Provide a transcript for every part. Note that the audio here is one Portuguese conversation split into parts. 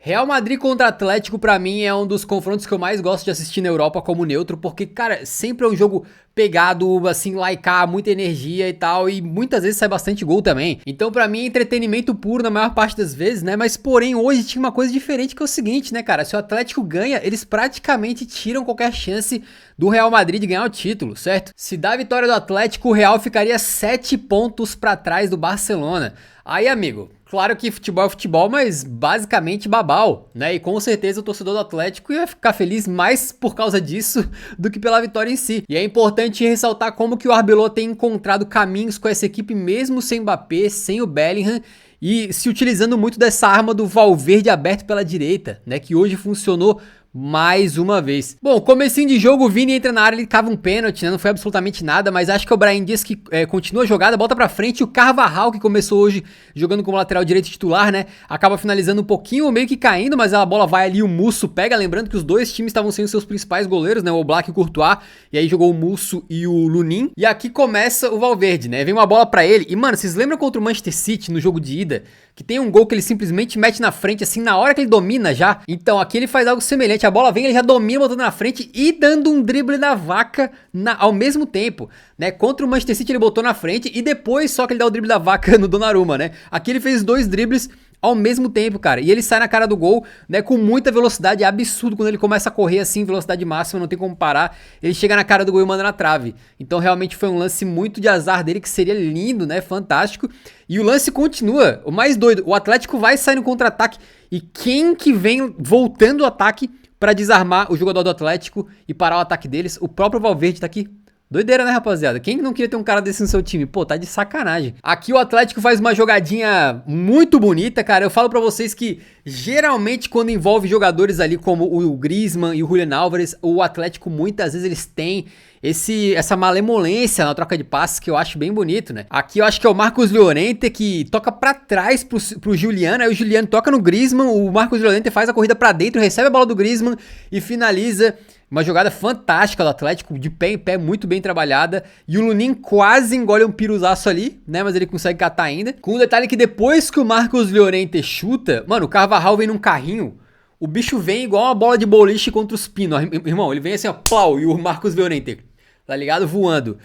Real Madrid contra Atlético pra mim é um dos confrontos que eu mais gosto de assistir na Europa como neutro, porque, cara, sempre é um jogo pegado, assim, laicar, muita energia e tal, e muitas vezes sai bastante gol também. Então pra mim é entretenimento puro na maior parte das vezes, né? Mas porém hoje tinha uma coisa diferente que é o seguinte, né, cara? Se o Atlético ganha, eles praticamente tiram qualquer chance do Real Madrid de ganhar o título, certo? Se dá a vitória do Atlético, o Real ficaria 7 pontos pra trás do Barcelona. Aí, amigo, claro que futebol é futebol, mas basicamente babau, né? E com certeza o torcedor do Atlético ia ficar feliz mais por causa disso do que pela vitória em si. E é importante ressaltar como que o Arbeloa tem encontrado caminhos com essa equipe mesmo sem Mbappé, sem o Bellingham, e se utilizando muito dessa arma do Valverde aberto pela direita, né? Que hoje funcionou mais uma vez. Bom, comecinho de jogo, o Vini entra na área, ele cava um pênalti, né? Não foi absolutamente nada, mas acho que o Brahim Dias que continua a jogada, bota pra frente. O Carvajal, que começou hoje jogando como lateral direito titular, né? Acaba finalizando um pouquinho, meio que caindo, mas a bola vai ali, o Musso pega. Lembrando que os dois times estavam sendo seus principais goleiros, né? O Oblak e o Courtois. E aí jogou o Musso e o Lunin. E aqui começa o Valverde, né? Vem uma bola pra ele. E, mano, vocês lembram contra o Manchester City no jogo de ida? Que tem um gol que ele simplesmente mete na frente, assim, na hora que ele domina já. Então, aqui ele faz algo semelhante. A bola vem, ele já domina, botando na frente e dando um drible da vaca ao mesmo tempo, né? Contra o Manchester City ele botou na frente e depois só que ele dá o drible da vaca no Donnarumma, né? Aqui ele fez 2 dribles ao mesmo tempo, cara. E ele sai na cara do gol, né, com muita velocidade. É absurdo quando ele começa a correr assim, velocidade máxima, não tem como parar. Ele chega na cara do gol e manda na trave. Então realmente foi um lance muito de azar dele, que seria lindo, né, fantástico. E o lance continua, o mais doido, o Atlético vai sair no contra-ataque. E quem que vem voltando o ataque pra desarmar o jogador do Atlético e parar o ataque deles? O próprio Valverde tá aqui. Doideira, né, rapaziada? Quem não queria ter um cara desse no seu time? Pô, tá de sacanagem. Aqui o Atlético faz uma jogadinha muito bonita, cara. Eu falo pra vocês que, geralmente, quando envolve jogadores ali como o Griezmann e o Julián Álvares, o Atlético, muitas vezes, eles têm essa malemolência na troca de passes que eu acho bem bonito, né? Aqui eu acho que é o Marcos Llorente que toca pra trás pro Julián, aí o Julián toca no Griezmann, o Marcos Llorente faz a corrida pra dentro, recebe a bola do Griezmann e finaliza. Uma jogada fantástica do Atlético, de pé em pé, muito bem trabalhada. E o Lunin quase engole um piruzaço ali, né? Mas ele consegue catar ainda. Com o detalhe que depois que o Marcos Llorente chuta, mano, o Carvajal vem num carrinho. O bicho vem igual uma bola de boliche contra os pinos. Irmão, ele vem assim, ó, plau, e o Marcos Llorente, tá ligado? Voando.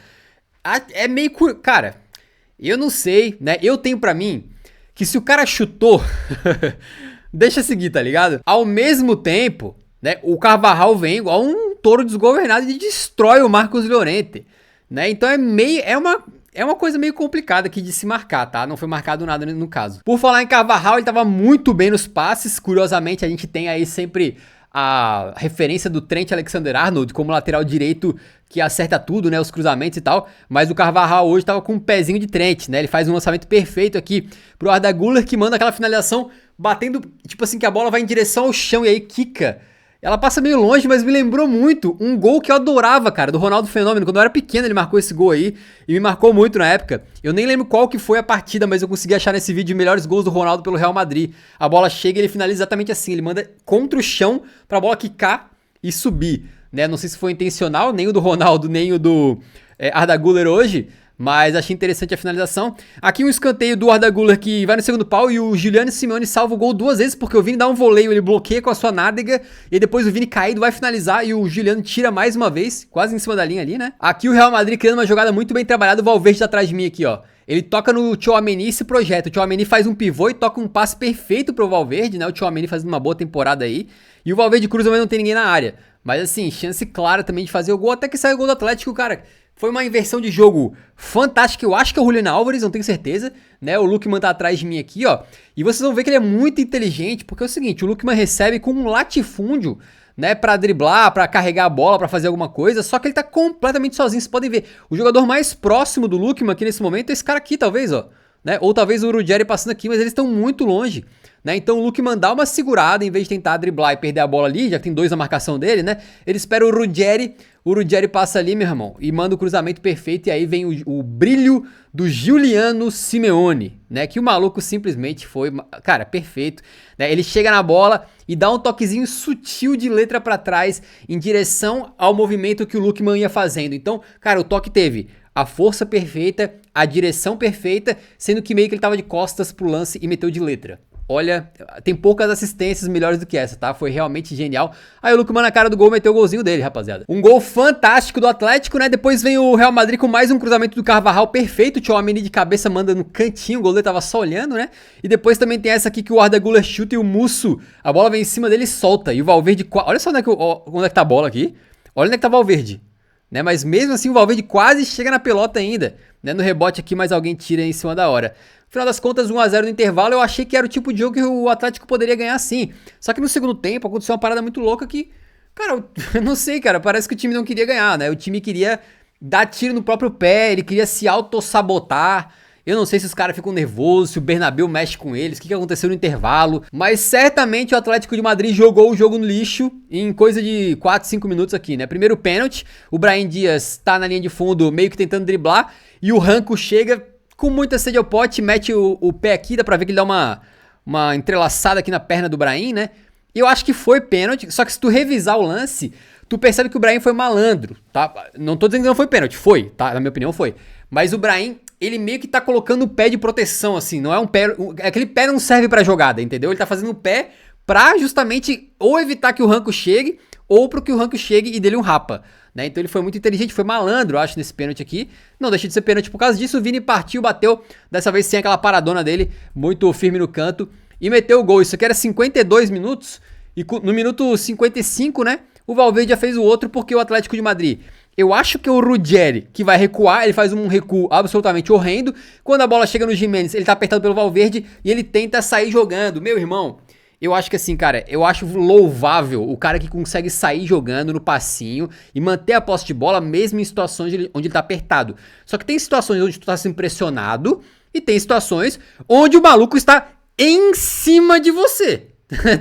É meio... Cara, eu não sei, né? Eu tenho pra mim que se o cara chutou, deixa seguir, tá ligado? Ao mesmo tempo... né, o Carvajal vem igual um touro desgovernado e destrói o Marcos Llorente, né? Então é uma coisa meio complicada aqui de se marcar, tá? Não foi marcado nada no caso. Por falar em Carvajal, ele tava muito bem nos passes. Curiosamente, a gente tem aí sempre a referência do Trent Alexander-Arnold como lateral direito que acerta tudo, né, os cruzamentos e tal, mas o Carvajal hoje tava com um pezinho de Trent, né? Ele faz um lançamento perfeito aqui pro Arda Güler, que manda aquela finalização batendo, tipo assim, que a bola vai em direção ao chão e aí quica. Ela passa meio longe, mas me lembrou muito um gol que eu adorava, cara, do Ronaldo Fenômeno. Quando eu era pequeno ele marcou esse gol aí e me marcou muito na época. Eu nem lembro qual que foi a partida, mas eu consegui achar nesse vídeo melhores gols do Ronaldo pelo Real Madrid. A bola chega e ele finaliza exatamente assim, ele manda contra o chão pra bola quicar e subir, né? Não sei se foi intencional, nem o do Ronaldo, nem o do Arda Güler hoje, mas achei interessante a finalização. Aqui um escanteio do Arda Güler que vai no segundo pau e o Giuliano Simeone salva o gol 2 vezes porque o Vini dá um voleio, ele bloqueia com a sua nádega e depois o Vini caído vai finalizar e o Giuliano tira mais uma vez, quase em cima da linha ali, né? Aqui o Real Madrid criando uma jogada muito bem trabalhada, o Valverde tá atrás de mim aqui, ó. Ele toca no Tchouaméni e se projeta. O Tchouaméni faz um pivô e toca um passe perfeito pro Valverde, né? O Tchouaméni fazendo uma boa temporada aí. E o Valverde cruza, mas não tem ninguém na área. Mas assim, chance clara também de fazer o gol, até que sai o gol do Atlético, cara. Foi uma inversão de jogo fantástica, eu acho que é o Julián Álvares, não tenho certeza, né? O Lookman tá atrás de mim aqui, ó. E vocês vão ver que ele é muito inteligente, porque é o seguinte, o Lookman recebe com um latifúndio, né, pra driblar, pra carregar a bola, pra fazer alguma coisa, só que ele tá completamente sozinho, vocês podem ver. O jogador mais próximo do Lookman aqui nesse momento é esse cara aqui, talvez, ó. Né? Ou talvez o Ruggeri passando aqui, mas eles estão muito longe, né? Então o Lookman dá uma segurada, em vez de tentar driblar e perder a bola ali, já que tem 2 na marcação dele, né? Ele espera o Ruggeri passa ali, meu irmão, e manda o cruzamento perfeito, e aí vem o brilho do Giuliano Simeone, né? Que o maluco simplesmente foi, cara, perfeito, né? Ele chega na bola e dá um toquezinho sutil de letra pra trás, em direção ao movimento que o Lookman ia fazendo. Então, cara, o toque teve a força perfeita, a direção perfeita, sendo que meio que ele tava de costas pro lance e meteu de letra. olha, tem poucas assistências melhores do que essa, tá? Foi realmente genial. Aí o Lookman na cara do gol meteu o golzinho dele, rapaziada. Um gol fantástico do Atlético, né? Depois vem o Real Madrid com mais um cruzamento do Carvajal perfeito. O Tchouaméni de cabeça manda no cantinho, o goleiro tava só olhando, né? E depois também tem essa aqui que o Arda Güler chuta e o Musso, a bola vem em cima dele e solta. E o Valverde, olha só onde é que tá a bola aqui. Olha onde é que tá o Valverde, né? Mas mesmo assim o Valverde quase chega na pelota ainda, né? No rebote aqui, mas alguém tira em cima da hora. No final das contas, 1 a 0 no intervalo, eu achei que era o tipo de jogo que o Atlético poderia ganhar sim. Só que no segundo tempo aconteceu uma parada muito louca que, cara, eu não sei, cara, parece que o time não queria ganhar, né? O time queria dar tiro no próprio pé, ele queria se autossabotar. Eu não sei se os caras ficam nervosos, se o Bernabéu mexe com eles, o que aconteceu no intervalo. Mas certamente o Atlético de Madrid jogou o jogo no lixo em coisa de 4, 5 minutos aqui, né? Primeiro pênalti, o Brahim Dias tá na linha de fundo meio que tentando driblar. E o Ranco chega com muita sede ao pote, mete o pé aqui, dá pra ver que ele dá uma entrelaçada aqui na perna do Brahim, né? Eu acho que foi pênalti, só que se tu revisar o lance, tu percebe que o Brahim foi malandro, tá? Não tô dizendo que não foi pênalti, foi, tá? Na minha opinião foi. Mas o Brahim, ele meio que tá colocando o pé de proteção, assim, não é um pé... Aquele pé não serve pra jogada, entendeu? Ele tá fazendo o pé pra justamente ou evitar que o Ranco chegue, ou pro que o Ranco chegue e dele um rapa, né? Então ele foi muito inteligente, foi malandro, eu acho, nesse pênalti aqui. Não deixa de ser pênalti por causa disso. O Vini partiu, bateu, dessa vez sem aquela paradona dele, muito firme no canto, e meteu o gol. Isso aqui era 52 minutos, e no minuto 55, né, o Valverde já fez o outro porque o Atlético de Madrid... Eu acho que o Ruggeri, que vai recuar, ele faz um recuo absolutamente horrendo. Quando a bola chega no Giménez, ele tá apertado pelo Valverde e ele tenta sair jogando. Meu irmão, eu acho que assim, cara, eu acho louvável o cara que consegue sair jogando no passinho e manter a posse de bola mesmo em situações onde ele tá apertado. Só que tem situações onde tu tá sendo pressionado e tem situações onde o maluco está em cima de você.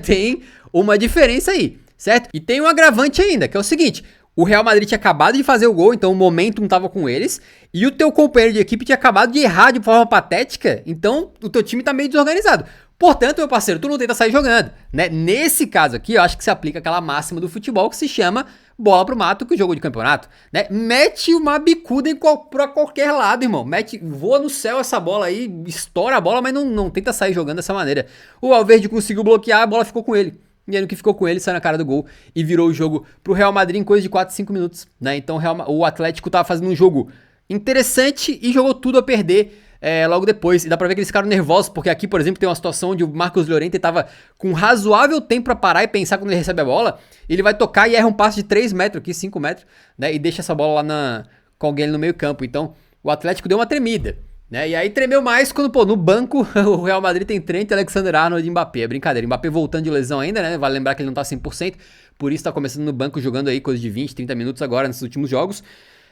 Tem uma diferença aí, certo? E tem um agravante ainda, que é o seguinte... O Real Madrid tinha acabado de fazer o gol, então o momentum tava com eles. E o teu companheiro de equipe tinha acabado de errar de forma patética, então o teu time tá meio desorganizado. Portanto, meu parceiro, tu não tenta sair jogando, né? Nesse caso aqui, eu acho que se aplica aquela máxima do futebol que se chama bola pro mato, que é o jogo de campeonato, né? Mete uma bicuda pra qualquer lado, irmão. Voa no céu essa bola aí, estoura a bola, mas não tenta sair jogando dessa maneira. O Valverde conseguiu bloquear, a bola ficou com ele. E aí no que ficou com ele, saiu na cara do gol e virou o jogo pro Real Madrid em coisa de 4, 5 minutos, né? Então o Atlético tava fazendo um jogo interessante e jogou tudo a perder logo depois. E dá pra ver que eles ficaram nervosos, porque aqui, por exemplo, tem uma situação onde o Marcos Llorente tava com razoável tempo pra parar e pensar quando ele recebe a bola. Ele vai tocar e erra um passe de 3 metros aqui, 5 metros, né? E deixa essa bola lá com alguém ali no meio campo. Então o Atlético deu uma tremida, né? E aí tremeu mais quando, pô, no banco o Real Madrid tem Trent, Alexander-Arnold e Mbappé. É brincadeira, Mbappé voltando de lesão ainda, né? Vale lembrar que ele não tá 100%, por isso tá começando no banco jogando aí coisa de 20, 30 minutos agora nesses últimos jogos.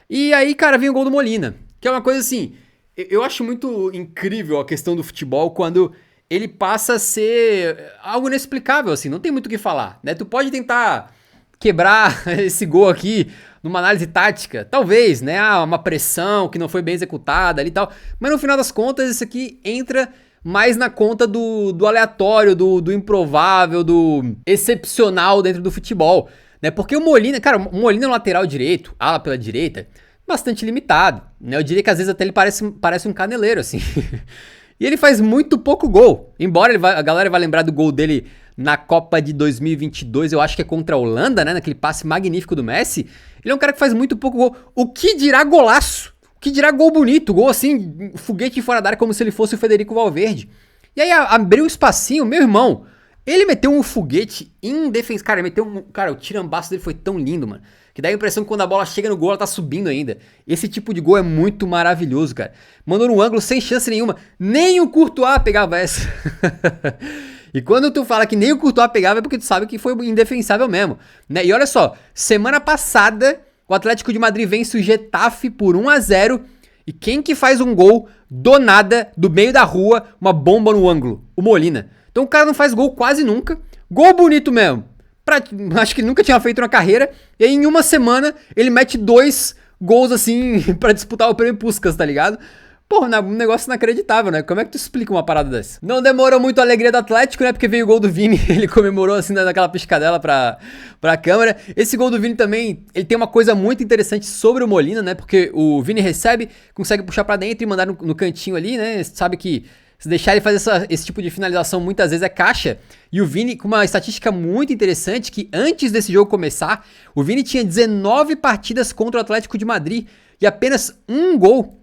E aí, cara, vem o gol do Molina, que é uma coisa assim, eu acho muito incrível a questão do futebol quando ele passa a ser algo inexplicável, assim, não tem muito o que falar, né? Tu pode tentar quebrar esse gol aqui numa análise tática, talvez, né? Uma pressão que não foi bem executada ali e tal. Mas no final das contas, isso aqui entra mais na conta do aleatório, do improvável, do excepcional dentro do futebol, né? Porque o Molina, cara, o Molina no lateral direito, ala pela direita, bastante limitado, né? Eu diria que às vezes até ele parece um caneleiro, assim. E ele faz muito pouco gol. Embora a galera vai lembrar do gol dele na Copa de 2022, eu acho que é contra a Holanda, né? Naquele passe magnífico do Messi. Ele é um cara que faz muito pouco gol. O que dirá golaço? O que dirá gol bonito? Gol assim, foguete fora da área, como se ele fosse o Federico Valverde. E aí abriu um espacinho, meu irmão. Ele meteu um foguete indefensável. Cara, ele meteu um. Cara, o tirambaço dele foi tão lindo, mano. Que dá a impressão que quando a bola chega no gol, ela tá subindo ainda. Esse tipo de gol é muito maravilhoso, cara. Mandou num ângulo sem chance nenhuma. Nem o Courtois pegava essa. E quando tu fala que nem o Courtois pegava, é porque tu sabe que foi indefensável mesmo, né? E olha só, semana passada, o Atlético de Madrid vence o Getafe por 1 a 0. E quem que faz um gol do nada, do meio da rua, uma bomba no ângulo? O Molina. Então o cara não faz gol quase nunca. Gol bonito mesmo. Acho que nunca tinha feito na carreira. E aí em uma semana ele mete 2 gols assim pra disputar o prêmio Puskás, tá ligado? Porra, um negócio inacreditável, né? Como é que tu explica uma parada dessa? Não demorou muito a alegria do Atlético, né? Porque veio o gol do Vini, ele comemorou assim, daquela piscadela pra câmera. Esse gol do Vini também, ele tem uma coisa muito interessante sobre o Molina, né? Porque o Vini recebe, consegue puxar pra dentro e mandar no cantinho ali, né? Sabe que Se deixar ele fazer esse tipo de finalização muitas vezes é caixa. E o Vini com uma estatística muito interessante que antes desse jogo começar, o Vini tinha 19 partidas contra o Atlético de Madrid e apenas um gol.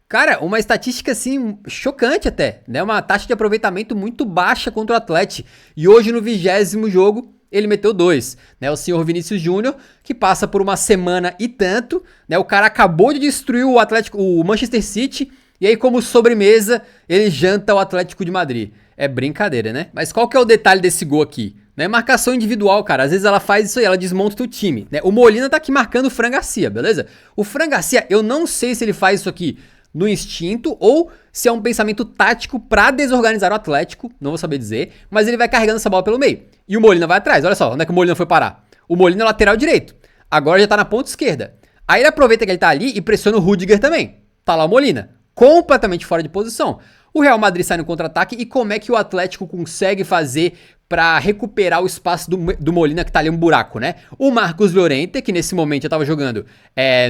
Cara, uma estatística assim chocante até, né? Uma taxa de aproveitamento muito baixa contra o Atlético. E hoje no 20º jogo ele meteu 2, né? O senhor Vinícius Júnior, que passa por uma semana e tanto, né? O cara acabou de destruir o Atlético, o Manchester City, e aí como sobremesa ele janta o Atlético de Madrid. É brincadeira, né? Mas qual que é o detalhe desse gol aqui? Né? Marcação individual, cara. Às vezes ela faz isso aí, ela desmonta o teu time, né? O Molina tá aqui marcando o Fran Garcia, beleza? O Fran Garcia, eu não sei se ele faz isso aqui no instinto ou se é um pensamento tático pra desorganizar o Atlético, não vou saber dizer, mas ele vai carregando essa bola pelo meio. E o Molina vai atrás, olha só, onde é que o Molina foi parar? O Molina é lateral direito, agora já tá na ponta esquerda. Aí ele aproveita que ele tá ali e pressiona o Rudiger também. Tá lá o Molina, completamente fora de posição. O Real Madrid sai no contra-ataque e como é que o Atlético consegue fazer pra recuperar o espaço do Molina que tá ali um buraco, né? O Marcos Llorente, que nesse momento já tava jogando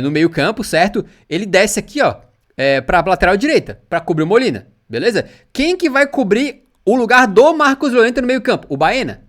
no meio campo, certo? Ele desce aqui, ó, pra lateral direita, pra cobrir o Molina, beleza? Quem que vai cobrir o lugar do Marcos Llorente no meio campo? O Baena.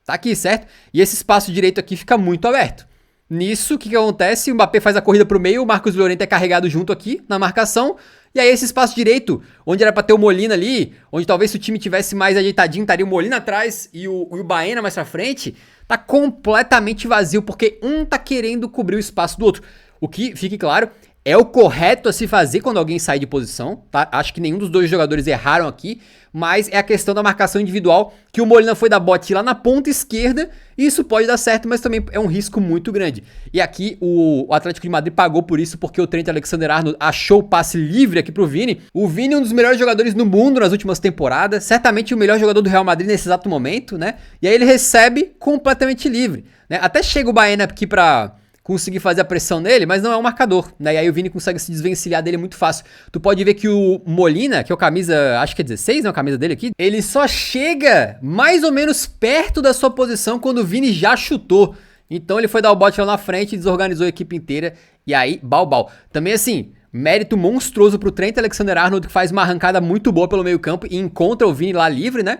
Tá aqui, certo? E esse espaço direito aqui fica muito aberto. Nisso, o que acontece? O Mbappé faz a corrida pro meio, o Marcos Llorente é carregado junto aqui na marcação, e aí esse espaço direito, onde era pra ter o Molina ali, onde talvez se o time tivesse mais ajeitadinho, estaria o Molina atrás e o Baena mais pra frente, tá completamente vazio, porque um tá querendo cobrir o espaço do outro. O que, fique claro, é o correto a se fazer quando alguém sai de posição, tá? Acho que nenhum dos dois jogadores erraram aqui, mas é a questão da marcação individual, que o Molina foi dar bote lá na ponta esquerda, e isso pode dar certo, mas também é um risco muito grande. E aqui o Atlético de Madrid pagou por isso, porque o Trent Alexander-Arnold achou o passe livre aqui pro Vini. O Vini é um dos melhores jogadores no mundo nas últimas temporadas, certamente o melhor jogador do Real Madrid nesse exato momento, né? E aí ele recebe completamente livre, né? Até chega o Baena aqui pra conseguir fazer a pressão nele, mas não é um marcador, né? E aí o Vini consegue se desvencilhar dele muito fácil. Tu pode ver que o Molina, que é o camisa, acho que é 16, né? A camisa dele aqui, ele só chega mais ou menos perto da sua posição quando o Vini já chutou. Então ele foi dar o bote lá na frente, desorganizou a equipe inteira, e aí, bau. Também assim, mérito monstruoso pro Trent Alexander-Arnold, que faz uma arrancada muito boa pelo meio campo e encontra o Vini lá livre, né?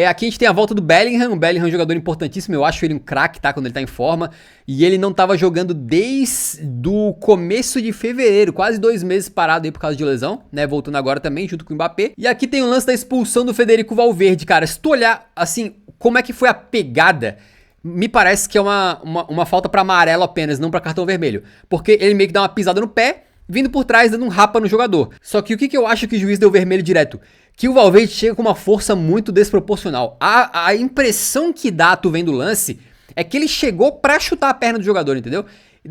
Aqui a gente tem a volta do Bellingham, o Bellingham é um jogador importantíssimo, eu acho ele um craque, tá, quando ele tá em forma, e ele não tava jogando desde o começo de fevereiro, quase 2 meses parado aí por causa de lesão, né, voltando agora também, junto com o Mbappé. E aqui tem o lance da expulsão do Federico Valverde, cara, se tu olhar, assim, como é que foi a pegada, me parece que é uma falta pra amarelo apenas, não pra cartão vermelho, porque ele meio que dá uma pisada no pé, vindo por trás, dando um rapa no jogador. Só que o que eu acho que o juiz deu vermelho direto? Que o Valverde chega com uma força muito desproporcional. A impressão que dá, tu vendo o lance, é que ele chegou pra chutar a perna do jogador, entendeu?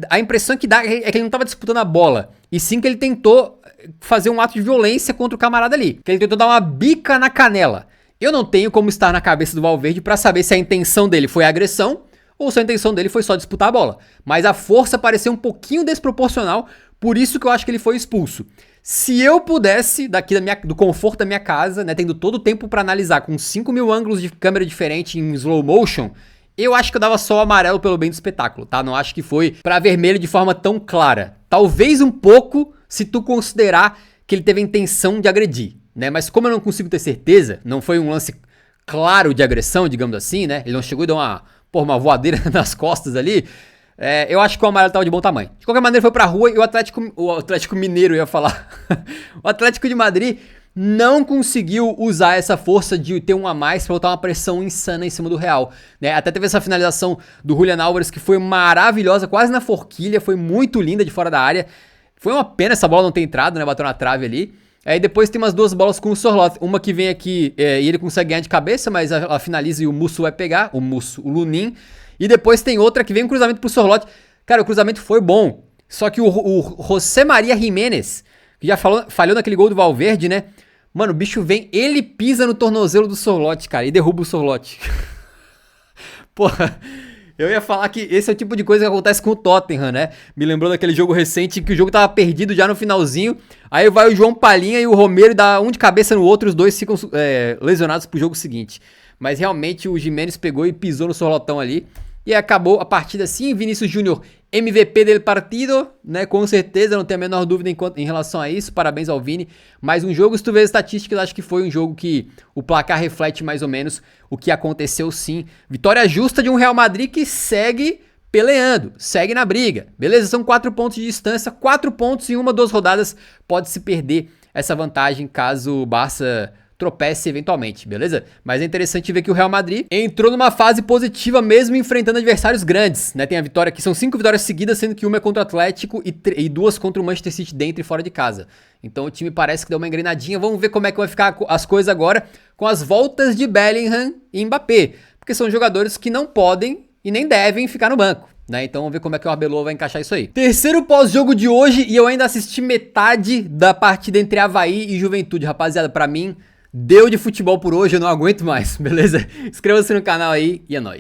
A impressão que dá é que ele não tava disputando a bola, e sim que ele tentou fazer um ato de violência contra o camarada ali. Que ele tentou dar uma bica na canela. Eu não tenho como estar na cabeça do Valverde pra saber se a intenção dele foi agressão ou se a intenção dele foi só disputar a bola. Mas a força pareceu um pouquinho desproporcional, por isso que eu acho que ele foi expulso. Se eu pudesse, daqui do conforto da minha casa, né, tendo todo o tempo pra analisar com 5.000 ângulos de câmera diferente em slow motion, eu acho que eu dava só o amarelo pelo bem do espetáculo, tá? Não acho que foi pra vermelho de forma tão clara. Talvez um pouco, se tu considerar que ele teve a intenção de agredir, né? Mas como eu não consigo ter certeza, não foi um lance claro de agressão, digamos assim, né? Ele não chegou e deu uma voadeira nas costas ali. Eu acho que o amarelo tava de bom tamanho. De qualquer maneira, foi pra rua e o Atlético Mineiro, eu ia falar. O Atlético de Madrid não conseguiu usar essa força de ter um a mais pra botar uma pressão insana em cima do Real, né? Até teve essa finalização do Julián Álvares que foi maravilhosa, quase na forquilha, foi muito linda de fora da área. Foi uma pena essa bola não ter entrado, né? Bateu na trave ali. Aí depois tem umas 2 bolas com o Sorloth. Uma que vem aqui e ele consegue ganhar de cabeça, mas ela finaliza e o Musso vai pegar. O Lunin. E depois tem outra que vem um cruzamento pro Sorloth. Cara, o cruzamento foi bom. Só que o José Maria Jiménez, que já falhou naquele gol do Valverde, né? Mano, o bicho vem, ele pisa no tornozelo do Sorloth, cara, e derruba o Sorloth. Porra, eu ia falar que esse é o tipo de coisa que acontece com o Tottenham, né? Me lembrou daquele jogo recente que o jogo tava perdido já no finalzinho. Aí vai o João Palhinha e o Romero dá um de cabeça no outro, os dois ficam lesionados pro jogo seguinte. Mas realmente o Jimenez pegou e pisou no Sorlotão ali. E acabou a partida assim, Vinícius Júnior MVP del partido, né, com certeza, não tenho a menor dúvida em relação a isso, parabéns ao Vini. Mais um jogo, se tu vê as estatísticas, acho que foi um jogo que o placar reflete mais ou menos o que aconteceu sim. Vitória justa de um Real Madrid que segue peleando, segue na briga, beleza? São 4 pontos de distância, 4 pontos em 1, 2 rodadas, pode se perder essa vantagem caso o Barça tropece eventualmente, beleza? Mas é interessante ver que o Real Madrid entrou numa fase positiva mesmo enfrentando adversários grandes, né? Tem a vitória aqui, são 5 vitórias seguidas, sendo que uma é contra o Atlético e 2 contra o Manchester City dentro e fora de casa. Então o time parece que deu uma engrenadinha. Vamos ver como é que vai ficar as coisas agora com as voltas de Bellingham e Mbappé, porque são jogadores que não podem e nem devem ficar no banco, né? Então vamos ver como é que o Arbeloa vai encaixar isso aí. Terceiro pós-jogo de hoje e eu ainda assisti metade da partida entre Avaí e Juventude, rapaziada, pra mim deu de futebol por hoje, eu não aguento mais, beleza? Inscreva-se no canal aí e é nóis.